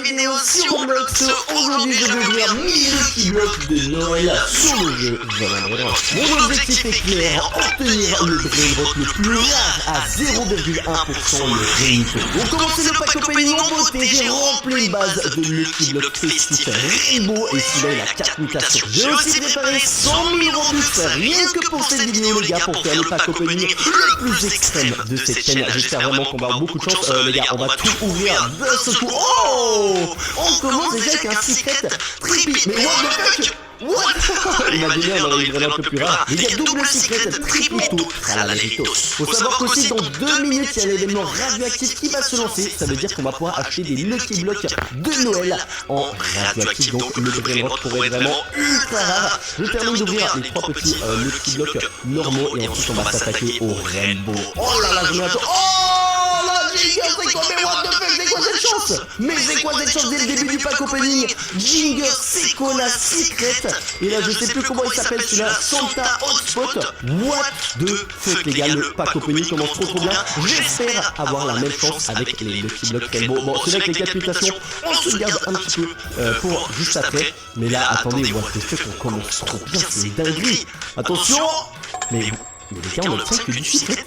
vidéo sur Roblox. Aujourd'hui je vais ouvrir 1000 Lucky Block de Noël sur le jeu Valorant. Mon objectif est clair, obtenir le Brainrot le plus rare à 0,1% le Rainbow. Pour commencer le pack opening en beauté, j'ai rempli une base de Lucky Block festif Rainbow et celui-là il a 4 mutations. J'ai aussi préparé 100 000 Robux rien que pour cette vidéo les gars, pour faire le pack opening le plus extrême de cette chaîne. J'espère vraiment qu'on va avoir beaucoup de chance les gars, on va tout ouvrir d'un seul coup. Oh, on commence déjà avec un secret trippy. Mais what the fuck? What? Imaginez, on aurait eu vraiment un peu plus rare. Il y a double secret triplito tralalitos. Faut savoir qu'aussi dans 2 minutes il y a l'événement radioactif qui va se lancer. Ça veut dire qu'on va pouvoir acheter des Lucky Blocks de Noël en radioactif. Donc le Brainrot pourrait être vraiment ultra rare. Je termine d'ouvrir les 3 petits Lucky Blocks normaux et ensuite on va s'attaquer au Rainbow. Oh là là, je m'attends. Oh là, Jingle, c'est quoi? Mais what the fuck, c'est quoi cette chance? Mais c'est quoi cette chance dès le début du pack opening? Jingle, c'est quoi la secret? Et là, je sais plus comment il s'appelle celui-là, Santa Hotspot. What the fuck, les gars, le pack opening commence trop bien. J'espère avoir la même chance avec les Lucky Block Rainbow. Bon, c'est vrai que les 4 mutations, on se garde un petit peu pour juste après. Mais là, attendez, what the fuck, on commence trop bien, c'est une dinguerie. Attention. Mais les gars, on obtient que du secret.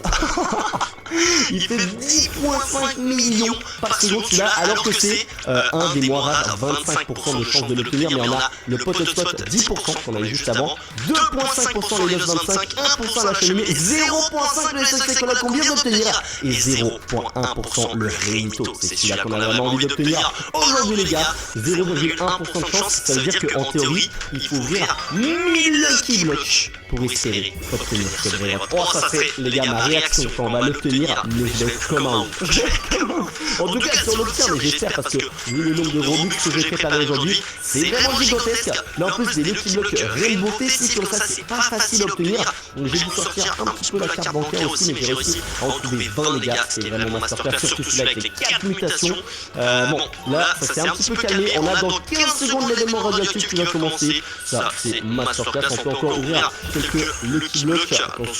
Il fait 10,5 millions par seconde celui-là, alors que c'est un des moins rares, 25% de chance de l'obtenir, mais on a le pot spot 10% qu'on avait juste avant, 2,5% les 9,25, 1% la cheminée, 0,5 le SSC qu'on vient d'obtenir, et 0,1% le Rainito. C'est celui-là qu'on a vraiment envie d'obtenir aujourd'hui les gars, 0,1% de chance, ça veut dire qu'en théorie, il faut ouvrir 1000 Lucky Blocks pour espérer obtenir ce Brainrot. Oh ça c'est les gars ma réaction quand on va l'obtenir, mais je vais être comme un ouf. En tout cas si on l'obtient, mais j'espère parce que vu le nombre de Robux que j'ai préparé aujourd'hui, c'est vraiment gigantesque. Mais en plus des Lucky Blocks Rainbow festifs comme ça, c'est pas facile à obtenir. Donc j'ai dû sortir un petit peu la carte bancaire aussi, mais j'ai réussi à en trouver 20 les gars, c'est vraiment masterclass, surtout celui-là avec les 4 mutations. Bon là ça s'est un petit peu calmé, on a dans 15 secondes l'événement radioactif qui va commencer. Ça c'est masterclass, on peut encore ouvrir quelques Lucky Blocks. Attention,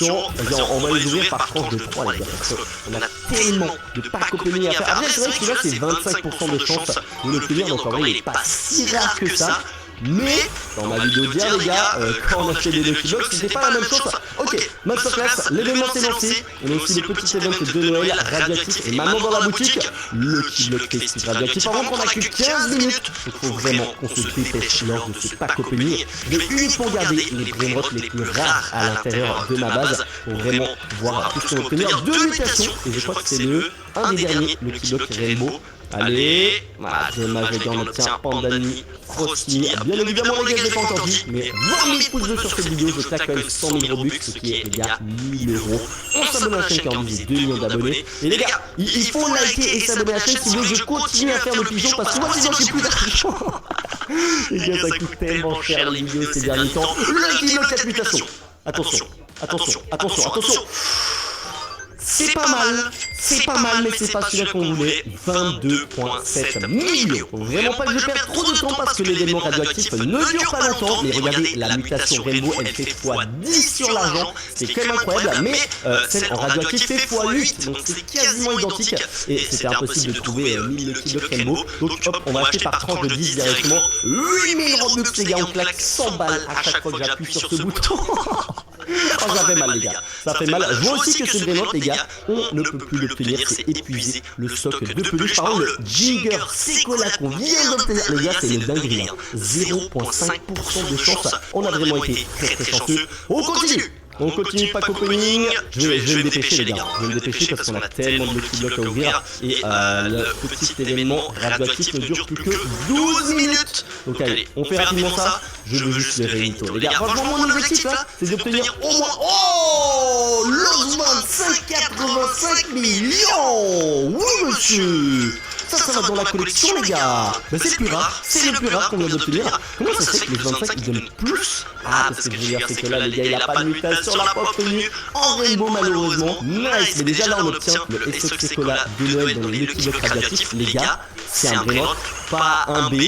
on va les ouvrir par tranche de 3 les gars, parce qu'on a tellement de pack opening à faire. Après c'est vrai que celui-là c'est 25% de chance de l'obtenir, donc en vrai il est pas si rare que ça. Mais dans ma vidéo d'hier les gars, quand on achetait des Lucky Blocks, c'était pas la même chose. Ok, masterclass, l'événement s'est lancé. On a aussi les petits events de Noël radioactifs. Et maintenant dans la boutique, Lucky Block festif radioactif. Par contre on a que 15 minutes. Il faut vraiment qu'on se dépêche lors de ce pack opening. Je vais uniquement garder les Brainrot les plus rares à l'intérieur de ma base pour vraiment pouvoir tous obtenir 2 mutations. Et je crois que c'est un des derniers Lucky Block Rainbow. Allez, voilà, dommage les gars, on obtient Pandani, Frosty. Bien évidemment les gars, je l'ai pas encore dit, mais 20 000 pouces bleus sur cette vidéo, je claque quand même 100 000 Robux, ce qui est les gars 1000 euros. On s'abonne à la chaîne car on vise 2 millions d'abonnés. Et les gars, il faut liker et s'abonner à la chaîne si vous voulez que je continue à faire le pigeon, parce que moi sinon j'ai plus d'argent. Les gars, ça coûte tellement cher les vidéos ces derniers temps. Le Lucky Block 4 mutations. Attention, attention, attention, attention. C'est pas mal, mais c'est pas celui-là qu'on voulait. 22,7 millions. Faut vraiment pas que je perde trop de temps parce que l'événement radioactif ne dure pas longtemps. Mais regardez, la mutation Rainbow, elle fait x10 sur l'argent. C'est quand même incroyable, mais celle en radioactif fait x8. Donc c'est quasiment identique. Et c'était impossible de trouver 1000 Lucky Block Rainbow. Donc hop, on va acheter par tranche de 10 directement. 8000 Robux les gars, on claque 100 balles à chaque fois que j'appuie sur ce bouton. Oh ça fait mal les gars, ça fait mal. Je vois aussi que ce Brainrot les gars, on ne peut plus l'obtenir, c'est épuisé. Le stock de peluche, par contre le Jigger, c'est quoi là qu'on vient d'obtenir? Les gars c'est une dinguerie, 0,5% de chance. On a vraiment été très chanceux. On continue. On continue pack opening. Je vais me dépêcher les gars, je vais me dépêcher parce qu'on a tellement de Lucky Block à ouvrir. Et le petit événement radioactif ne dure plus que 12 minutes. Donc allez, on fait rapidement ça. Je veux juste les Rainito. Les gars, franchement mon objectif là, c'est d'obtenir au moins... Oh Lozman 585 millions. Oui monsieur. Ça va dans la collection les gars. Mais c'est le plus rare qu'on vient d'obtenir. Comment ça se fait que les 25 ils donnent plus? Ah parce que je veux dire c'est que là les gars il a pas de mutation, on l'a pas obtenu en Rainbow malheureusement. Nice, mais déjà là on obtient le SOC Cola de Noël dans les Lucky Block radioactifs. Les gars, c'est un Brainrot, pas un B,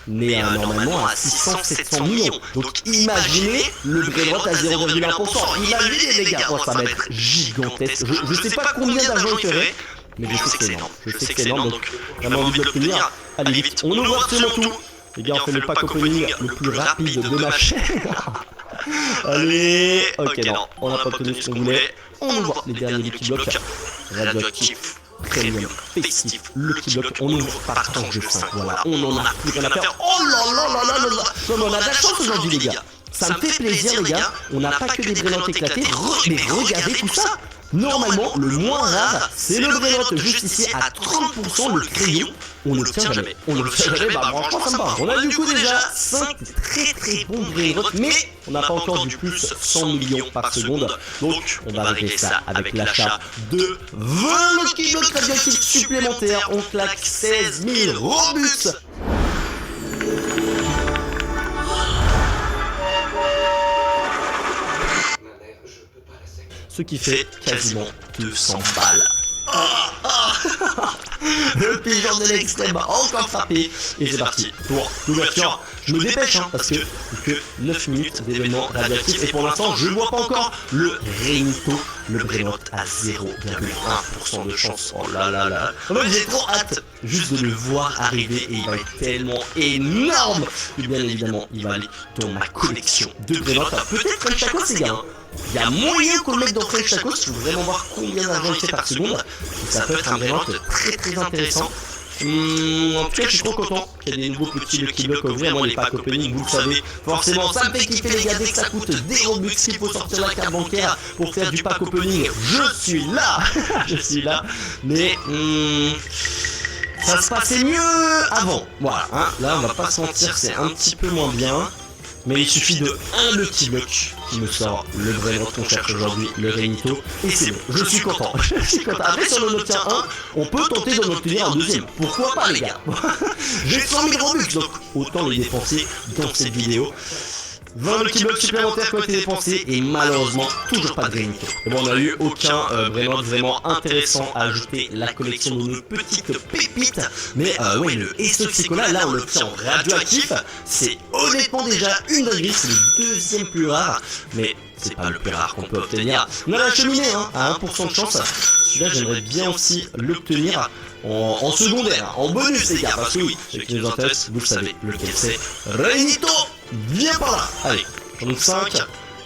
mais normalement à 600-700 millions. Donc imaginez le Brainrot à 0,1%. Imaginez les gars, oh, ça va être gigantesque. Je sais pas combien d'argent il ferait. Mais je sais que c'est énorme. Je sais que c'est énorme, donc vraiment envie de l'obtenir. Allez vite, on ouvre absolument tout. Les gars, on fait le pack opening le plus rapide de ma chaîne. Allez, ok, non, on n'a pas obtenu ce qu'on voulait. On ouvre les derniers Lucky Block. Radioactif, Premium, Festif, Lucky Block. On ouvre par tranche de 5. Voilà, on en a plus rien à faire. Oh là là là là là là. Comme on a de la chance aujourd'hui, les gars. Ça me fait plaisir, les gars. On n'a pas que des brillantes éclatées. Mais regardez tout ça. Normalement, le moins rare, c'est le Brainotte juste ici à 30%, le crayon. On ne l'obtient jamais. On ne l'obtient jamais, bah franchement ça me parle. On a du coup déjà 5 très bons Brainottes, mais on n'a pas encore du plus 100 millions par seconde. Donc on va régler ça avec l'achat de 20 Lucky Block radioactifs supplémentaires. On claque 16 000 Robux. Ce qui fait quasiment 200 balles. Le pigeon de l'extrême a encore frappé. Et c'est parti pour l'ouverture. Je me dépêche parce que plus que 9 minutes d'événements radioactifs. Et pour l'instant je ne vois pas encore le Rainito, le Brainotte à 0,1% de chance. Oh là là là. J'ai trop hâte juste de le voir arriver. Et il va être tellement énorme. Et bien évidemment il va aller dans ma collection de Brainotte. Peut-être French Tacos, les gars. Il y a moyen qu'on le mette dans French Tacos. Il faut vraiment voir combien d'argent il fait par seconde. Et ça peut être un Brainotte très intéressant. En tout cas, je suis trop content qu'il y ait des nouveaux petits Lucky Block à ouvrir. Moi, les packs opening, vous le savez, forcément, ça me fait kiffer, les gars. Dès que ça coûte des Robux, qu'il faut sortir la carte bancaire pour faire du pack opening, je suis là. Je suis là. Mais ça se passait mieux avant. Voilà, hein. Là, on va pas se mentir, c'est un petit peu moins bien. Mais il suffit de un Lucky Block qui me sort le Brainotte qu'on cherche aujourd'hui, le Rainito. Et c'est bon, je suis content. Je suis content. Après, si on en obtient un, on peut tenter d'en obtenir un deuxième. Pourquoi pas, les gars? J'ai 100 000 Robux, donc autant les dépenser dans cette vidéo. 20 Lucky Block supplémentaires qui ont été dépensés et malheureusement toujours pas de Rainito. Et bon, on n'a eu aucun Brainotte vraiment intéressant à ajouter la collection de nos petites pépites. Mais ouais, le Estoxicola, là on l'obtient en radioactif. C'est honnêtement déjà une dinguerie, c'est le deuxième plus rare. Mais c'est pas le plus rare qu'on peut obtenir. On a la cheminée à 1% de chance. Celui-là j'aimerais bien aussi l'obtenir en secondaire, en bonus les gars, parce que oui, ceux qui nous intéressent, vous le savez, lequel c'est. Rainito, viens par là. Allez, j'en ai 5.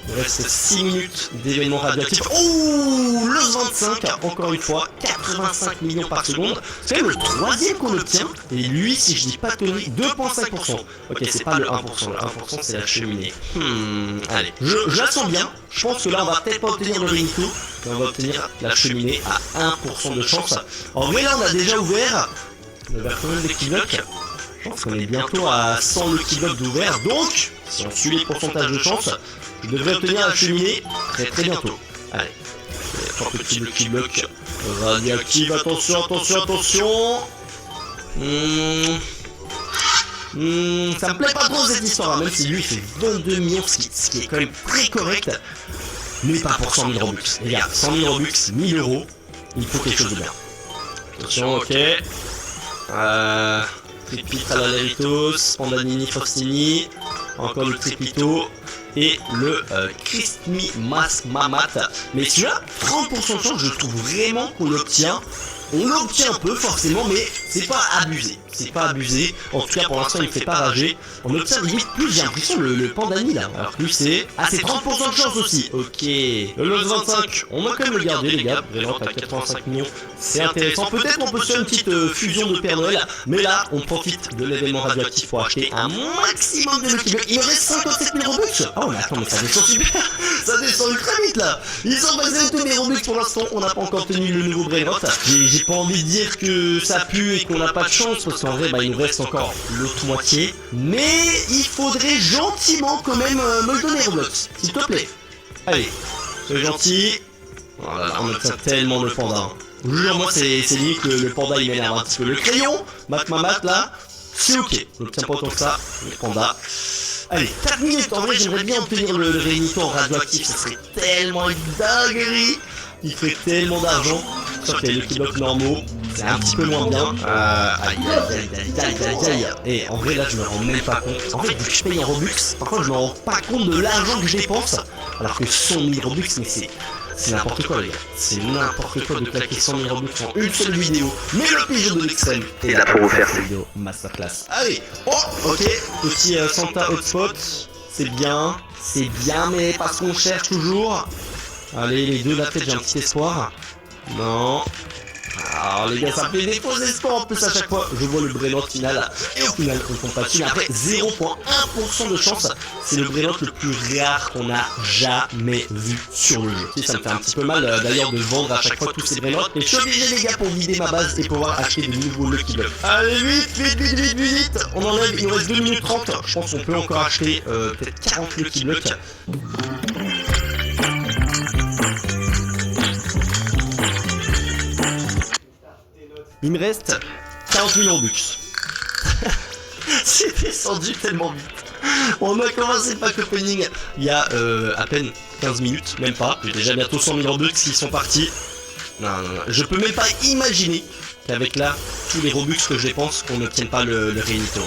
Il reste 6 minutes d'événements radioactifs. Oh, le 25, encore une fois, 85 millions par seconde. C'est le troisième qu'on obtient. Et lui, si je dis pas de conneries, 2,5%. Ok, c'est pas le 1%. Le 1%, c'est la cheminée. Allez, je la sens bien. Je pense que là, on va peut-être pas obtenir le Rainito, mais on va obtenir la cheminée à 1% de chance. En vrai, là, on a déjà ouvert. On va faire des Lucky Block. Je pense qu'on est bientôt à 100 Lucky Block d'ouvert. Donc, si on suit les pourcentages de chance, je devrais obtenir la cheminée très bientôt. Allez, 3 petits Lucky Block radioactifs. Attention. Ça me plaît pas trop cette histoire, même si lui il fait 22 millions, ce qui est quand même très correct. Mais pas pour 100 000 Robux. Les gars, 100 000 Robux, 1000 euros, il faut quelque chose de bien. Attention, ok. Tripit à la Leritos, Pandanini Faustini, encore le Tripito et le Christmi Mas Mamat. Mais celui-là, 30% de chance, je trouve vraiment qu'on l'obtient. On l'obtient un peu forcément, mais c'est pas abusé. C'est pas abusé. En tout cas, pour l'instant, il me fait pas rager. On obtient limite plus, j'ai l'impression, le Pandani là. Alors plus c'est. Ah, c'est 30% de chance aussi. Ok. Le lot 25, on va quand même le garder, les gars. Vraiment, à 85 millions. C'est intéressant. Peut-être on peut se faire une petite fusion de Père Noël. Mais là, on profite de l'événement radioactif pour acheter un maximum de Lucky Block. Il me reste 57 000 Robux. Oh, mais attends, mais ça descend super. Ça descend ultra vite là. Ils sont basés tous mes Robux pour l'instant. On n'a pas encore tenu le nouveau Brainotte. J'ai pas envie de dire que ça pue et qu'on n'a pas de chance. Parce qu'en vrai, il nous reste encore l'autre moitié. Mais il faudrait gentiment quand même me le donner, Roblox. S'il te plaît. Allez, soyez gentil. Voilà, on obtient tellement le panda. Je vous jure, moi, c'est limite le panda, il m'énerve un petit peu. Le crayon, Mac là, c'est ok. On n'obtient pas autant que ça, le panda. Allez, 4 minutes. En vrai, j'aimerais bien obtenir le Rainito en radioactif. Ça serait tellement une dinguerie. Il ferait tellement d'argent. Sauf que les Lucky Block normaux, c'est un petit peu moins bien. Aïe. Et en vrai, là, je me rends même pas compte. En fait, vu que je paye en Robux, parfois, je me rends pas compte de l'argent que je dépense. Alors que 100 000 Robux, mais C'est n'importe quoi les gars, c'est n'importe quoi de claquer 100 000 Robux en une seule vidéo. Mais le pigeon de l'extrême est là pour vous faire cette vidéo masterclass. Allez, oh, ok, petit Santa Hotspot, c'est bien, mais parce qu'on cherche toujours. Allez, les deux là, peut-être j'ai un petit espoir. Non. Alors les gars, ça fait des faux espoirs en plus à chaque fois. Je vois le Brainrot final et au final on tombe pas dessus. Mais après 0,1% de chance. C'est le Brainrot le plus rare qu'on a jamais vu sur le jeu. Et ça me fait un petit peu mal d'ailleurs de vendre à chaque fois tous ces Brainrots. Et je suis obligé les gars pour vider ma base et pouvoir acheter de nouveaux Lucky Blocks. Allez vite. On enlève, il nous reste 2 minutes 30. Je pense qu'on peut encore acheter peut-être 40 Lucky Blocks. Il me reste 40 000 Robux. C'est descendu tellement vite. On a commencé le pack opening il y a à peine 15 minutes, même pas. J'ai déjà bientôt 100 000 Robux qui sont partis. Non. Je peux même pas imaginer qu'avec là, tous les Robux que je dépense, qu'on n'obtienne pas le Réunito.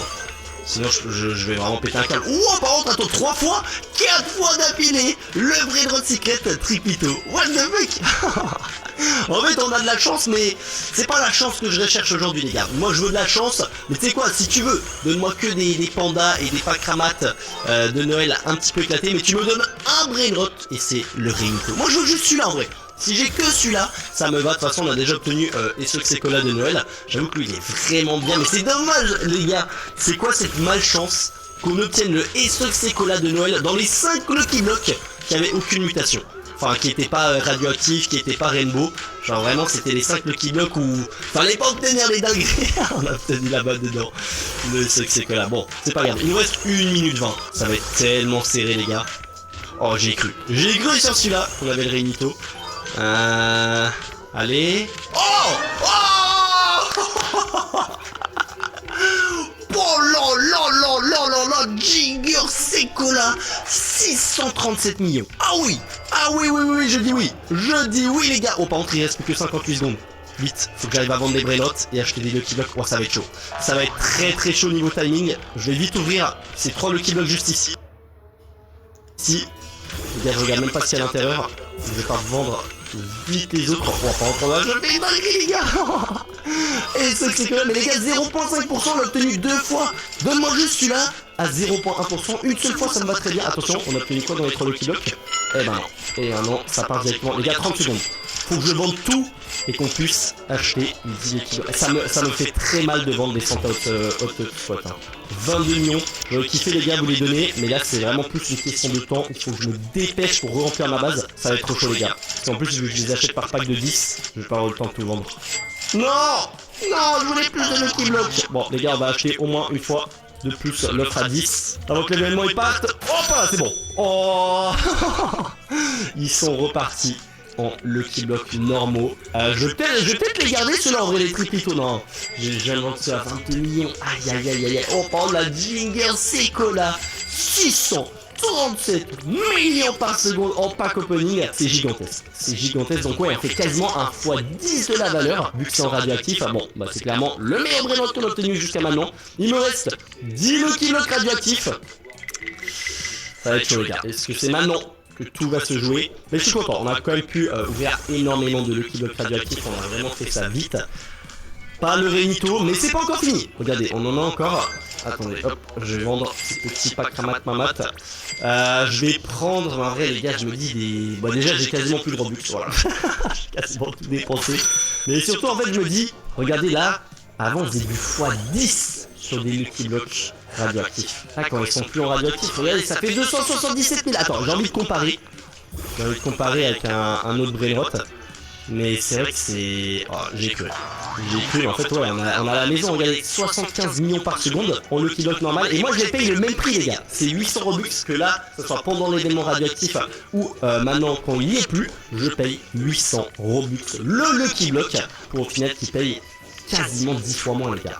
Sinon je vais vraiment péter un câble. Ouah, par contre, attends, 3 fois 4 fois d'affilée le Brainrot Secret Tripito. What the fuck. En fait on a de la chance, mais c'est pas la chance que je recherche aujourd'hui les gars. Moi je veux de la chance, mais tu sais quoi, si tu veux, donne-moi que des pandas et des packs ramates de Noël un petit peu éclatés, mais tu me donnes un Brainrot et c'est le Réunito. Moi je veux juste celui-là en vrai. Si j'ai que celui-là, ça me va. De toute façon, on a déjà obtenu Secola de Noël. J'avoue que lui, il est vraiment bien. Mais c'est dommage, les gars. C'est quoi cette malchance qu'on obtienne le Secola de Noël dans les 5 Lucky Blocks qui avaient aucune mutation. Enfin, qui n'étaient pas radioactifs, qui n'étaient pas rainbow. Genre vraiment, c'était les 5 Lucky Blocks où fallait pas obtenir les dingueries. On a obtenu la balle dedans. Le Secola. Bon, c'est pas grave. Il nous reste 1 minute 20. Ça va être tellement serré, les gars. Oh, j'ai cru. J'ai cru sur celui-là. On avait le Réunito. Allez. Oh là, Ginger Secola 637 millions. Ah oui, je dis oui les gars. Oh par contre il reste plus que 58 secondes. Vite, faut que j'arrive à vendre des Brainrots et acheter des Lucky Blocks. Oh ça va être chaud. Ça va être très chaud niveau timing. Je vais vite ouvrir ces 3 Lucky Blocks juste ici. Les gars, je regarde même pas si à l'intérieur. Je vais pas vendre vite les autres. On va pas en prendre. Je fais une dinguerie les gars. Et c'est que mais les gars, 0,5% on l'a obtenu 2 fois. Donne-moi juste celui-là à 0,1%. Une seule fois ça me va très bien. Attention, on a obtenu quoi dans les 3 Lucky Blocks? Eh ben non, ça part directement. Les gars, 30 secondes. Faut que je vende tout et qu'on puisse acheter 10 Lucky Blocks. Ça me fait très mal de vendre des Santa Hotspot. 22 millions. J'aurais kiffé les gars vous les donner, mais là c'est vraiment plus une question de temps. Il faut que je me dépêche pour remplir ma base. Ça va être trop chaud les gars. En plus je les achète par pack de 10. Je vais pas avoir le temps de tout vendre. Non, je voulais plus de Lucky Blocks. Bon les gars, on va acheter au moins une fois de plus l'offre à 10. Avant que l'événement il parte. Hop là, c'est bon. Oh. Ils sont repartis en Lucky Block normaux. Je vais peut-être les garder ceux-là en vrai, les Tripito. Non, j'ai vendu ceux à 22 millions. Aïe. Oh, par exemple, la Ginger Secola 637 millions par seconde en pack opening. C'est gigantesque. Donc ouais, on fait quasiment un x10 de la valeur vu que c'est en radioactif. Ah bon, bah c'est clairement le meilleur Brainrot qu'on a obtenu jusqu'à maintenant. Il me reste 10 Lucky Blocks radioactifs. Ça va être chaud les gars. Est-ce que c'est maintenant que tout va se jouer? Mais je suis content, on a quand même pu ouvrir énormément de Lucky Blocks radioactifs. On a vraiment fait ça vite. Pas le Réunito, mais c'est pas encore fini. Regardez, on en a encore. Attendez, hop, je vais vendre ces petits packs ramat mamat. Je vais prendre, en vrai les gars, je me dis des... Bon déjà j'ai quasiment plus de Robux, voilà. J'ai quasiment tout dépensé. Mais surtout en fait je me dis, regardez là, avant j'ai du x10 sur des Lucky Blocks radioactifs. Là quand ils sont plus en radioactif, regardez ça fait 277 000. Attends, j'ai envie de comparer. Avec un autre Brainrot. Mais c'est vrai que c'est... Oh, j'ai cru. En fait, ouais, on a la maison, regardez, 75 millions par seconde en Lucky Block normal. Et moi, je les paye le même prix, les gars. C'est 800 Robux, que là, que ce soit pendant l'événement radioactif ou maintenant, quand il n'y est plus, je paye 800 Robux le Lucky Block pour au final qui paye quasiment 10 fois moins, les gars.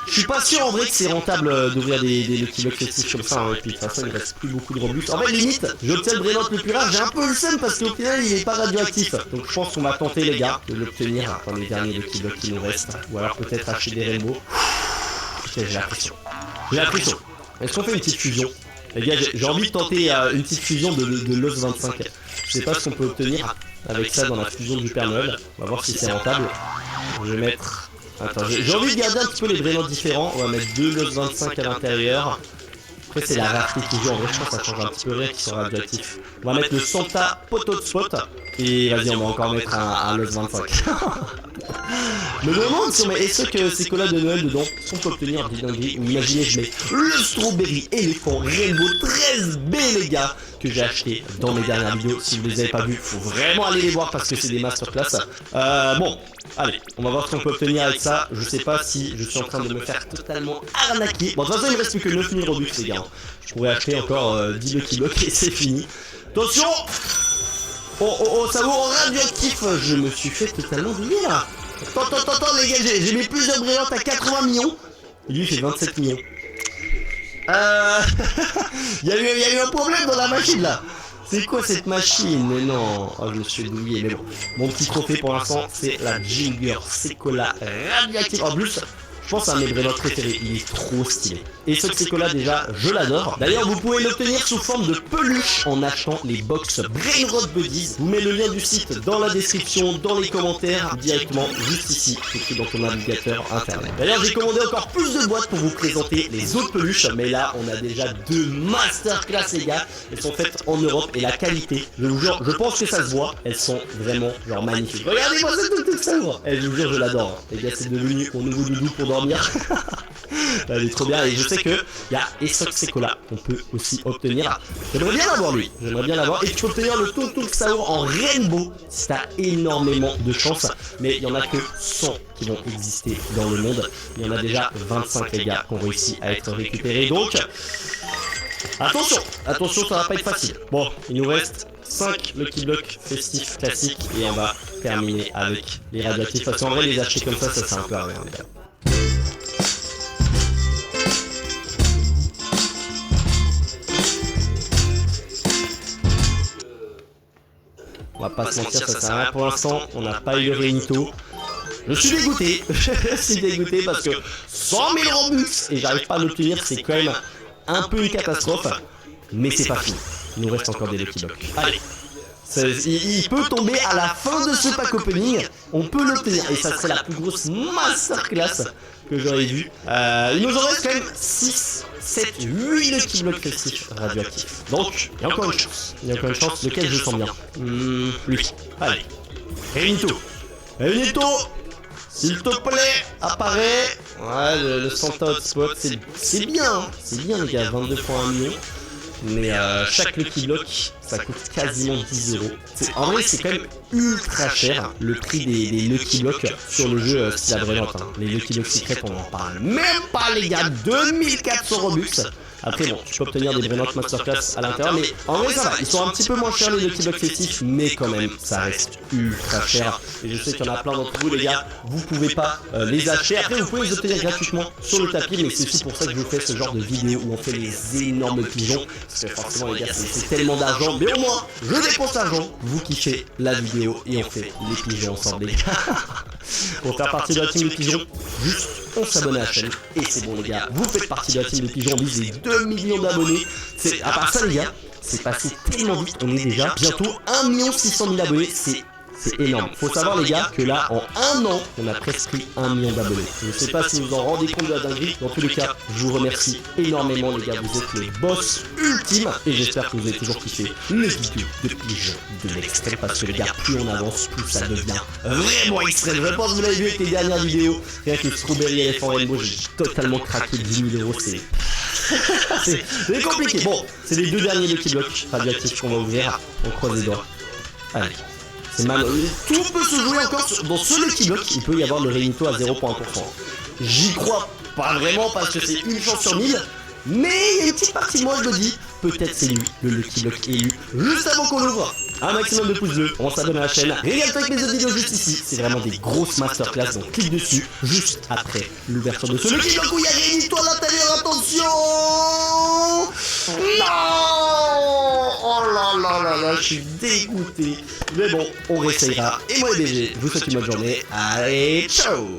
Je suis pas sûr en vrai que c'est rentable d'ouvrir des Lucky Blocks festifs comme ça, hein. Et puis de toute façon il reste plus beaucoup de Robux. En vrai limite, j'obtiens le Brainrot le plus rare, j'ai un peu le seum parce qu'au final il est pas radioactif. Donc je pense qu'on va tenter les gars de l'obtenir dans les derniers Lucky Blocks qui nous restent. Ou alors peut-être acheter des Rainbow. J'ai la pression. Est-ce qu'on fait une petite fusion? Les gars, j'ai envie de tenter une petite fusion de Lost 25. sais pas ce qu'on peut obtenir avec ça dans la fusion du Père Noël. On va voir si c'est rentable. Je vais mettre... Attends, j'ai envie de garder un petit peu les brillants différents. On va mettre 2 lots 25 à l'intérieur. Après c'est la rareté qui joue, en vrai je pense que ça change un petit peu rien qui sont radioactifs. On va mettre le Santa Potot Spot. Et vas-y, on va encore mettre un lot 25. Me demande si on met est-ce que ces colas de Noël dedans, on peut obtenir des dingueries. Ou imaginez, je mets le Strawberry Elephant Rainbow 13B les gars, que j'ai acheté dans mes dernières vidéos. Si vous les avez pas vus, faut vraiment aller les voir parce que c'est des masterclass. Bon, allez, on va voir ce qu'on peut obtenir avec ça. Je sais pas si je suis en train de me faire totalement arnaquer. Bon, de toute façon, il me reste plus que 9000 Robux les gars. Je pourrais acheter encore 10 Lucky Block et c'est fini. Attention! Oh, ça vaut radioactif. Je me suis fait totalement oublier là. Attends les gars, j'ai mis plusieurs brillantes à 80 millions. Et lui il fait 27 millions. Il y a eu un problème dans la machine là. C'est quoi cette machine? Mais non, oh, je me suis douillé. Mais bon, mon petit trophée pour l'instant c'est la Ginger Sekolah radioactive. En plus, je pense à un de mes brillants préférés, il est trop stylé. Et ce Sekolah déjà, je l'adore. D'ailleurs, vous pouvez l'obtenir sous forme de peluche en achetant les box Brainrot Buddies. Je vous mets le lien du site dans la description, dans les commentaires, directement juste ici, écrit dans ton navigateur internet. D'ailleurs, j'ai commandé encore plus de boîtes pour vous présenter les autres peluches, mais là, on a déjà 2 masterclass les gars. Elles sont faites en Europe et la qualité, je vous jure, je pense que ça se voit, elles sont vraiment genre magnifiques. Regardez-moi cette toute ça, je vous jure, je l'adore. Les gars, c'est devenu mon nouveau doudou pour dormir. Elle est trop bien et je sais que il y a Esok Sekolah qu'on peut aussi obtenir. J'aimerais bien l'avoir lui, j'aimerais bien l'avoir. Et tu peux obtenir le Tung Tung Saur en Rainbow si t'as énormément de chance. Mais il y en a que 100 qui vont exister dans le monde. Il y en a déjà 25 les gars qui ont réussi à être récupérés. Donc attention, ça va pas être facile. Bon, il nous reste 5 Lucky Block festifs classiques et on va terminer avec les radioactifs. Parce qu'en vrai les acheter comme ça sert un peu à rien les gars. On va pas se mentir, ça sert à rien pour l'instant, on n'a pas eu le Réunito. Je suis dégoûté, je suis dégoûté parce que 100 000 Robux et j'arrive pas à l'obtenir, c'est quand même un peu une catastrophe. Mais c'est pas fini, il nous reste encore des Lucky Blocks. Allez, il peut tomber à la fin de ce pack opening, on peut l'obtenir et ça serait la plus grosse masterclass que j'aurais vue. Il nous en reste quand même 6, 7, 8 Lucky Block festifs radioactifs. Donc, il y a encore une chance. Il y a encore une chance, lequel je sens bien. Lui. Allez. Réunito. Réunito, s'il te plaît, apparaît. Ouais, le Santa Hotspot, c'est bien. Hein. C'est bien, les gars, 22,1 millions. Mais chaque Lucky Block, ça coûte quasiment 10 euros. En vrai, c'est quand même ultra cher le prix des Lucky Block sur le jeu style Brainrot. Hein. Les Lucky Block Secret, on en parle même pas, les gars. 2400 Robux. Après, bon, tu peux obtenir des Brainrot Masterclass à l'intérieur, mais en vrai, ça va. Ils sont un petit peu moins chers, les Lucky Block festifs, mais quand même, ça reste ultra cher. Et je sais qu'il y en a plein d'entre vous, les gars, vous pouvez pas les acheter. Après, vous pouvez les obtenir gratuitement sur le tapis, mais c'est aussi pour ça que je vous fais ce genre de vidéo où on fait les énormes pigeons. Parce que forcément, les gars, c'est tellement d'argent, mais au moins, je dépense l'argent, vous kiffez la vidéo et on fait les pigeons ensemble, les gars. Pour faire partie de la team des pigeons, juste on s'abonne à la chaîne et c'est bon les gars, vous faites partie de la team des pigeons, on vise les 2 millions d'abonnés. À part ça les gars, c'est passé tellement vite, on est déjà bientôt 1 600 000 abonnés, c'est énorme. Faut savoir les gars que là en 1 an, on a presque pris 1 million d'abonnés. Je sais pas si vous en rendez compte de la dinguerie, dans tous les cas, je vous remercie énormément les gars, vous êtes les boss ultimes et j'espère que vous avez toujours kiffé les vidéos de pigeons de l'extrême parce que les gars, plus on avance, plus ça devient vraiment extrême. Je pense que vous l'avez vu avec les dernières vidéos, rien que le Strawberry Elephant Rainbow, j'ai totalement craqué 10 000 euros, c'est compliqué. Bon, c'est les 2 derniers Lucky Block radioactifs qu'on va ouvrir, on croise les doigts. Allez. C'est mal. Tout peut se jouer encore dans ce Lucky Block. Il peut y avoir le Réunito à 0,1%. J'y crois pas vraiment parce que c'est une chance sur 1000. Mais il y a une petite partie de moi, je me dis, peut-être c'est lui, le Lucky Block élu. Juste avant qu'on l'ouvre, un maximum de pouces bleus, on s'abonne à la chaîne. Régale-toi avec mes autres vidéos juste ici. C'est vraiment des grosses masterclass, donc clique dessus juste après l'ouverture de ce Lucky Block où il y a Réunito à l'intérieur. Attention! Non! Oh là là là là, je suis dégoûté. Mais bon, on réessayera. Et moi les BG, je vous souhaite une bonne journée. Allez, ciao!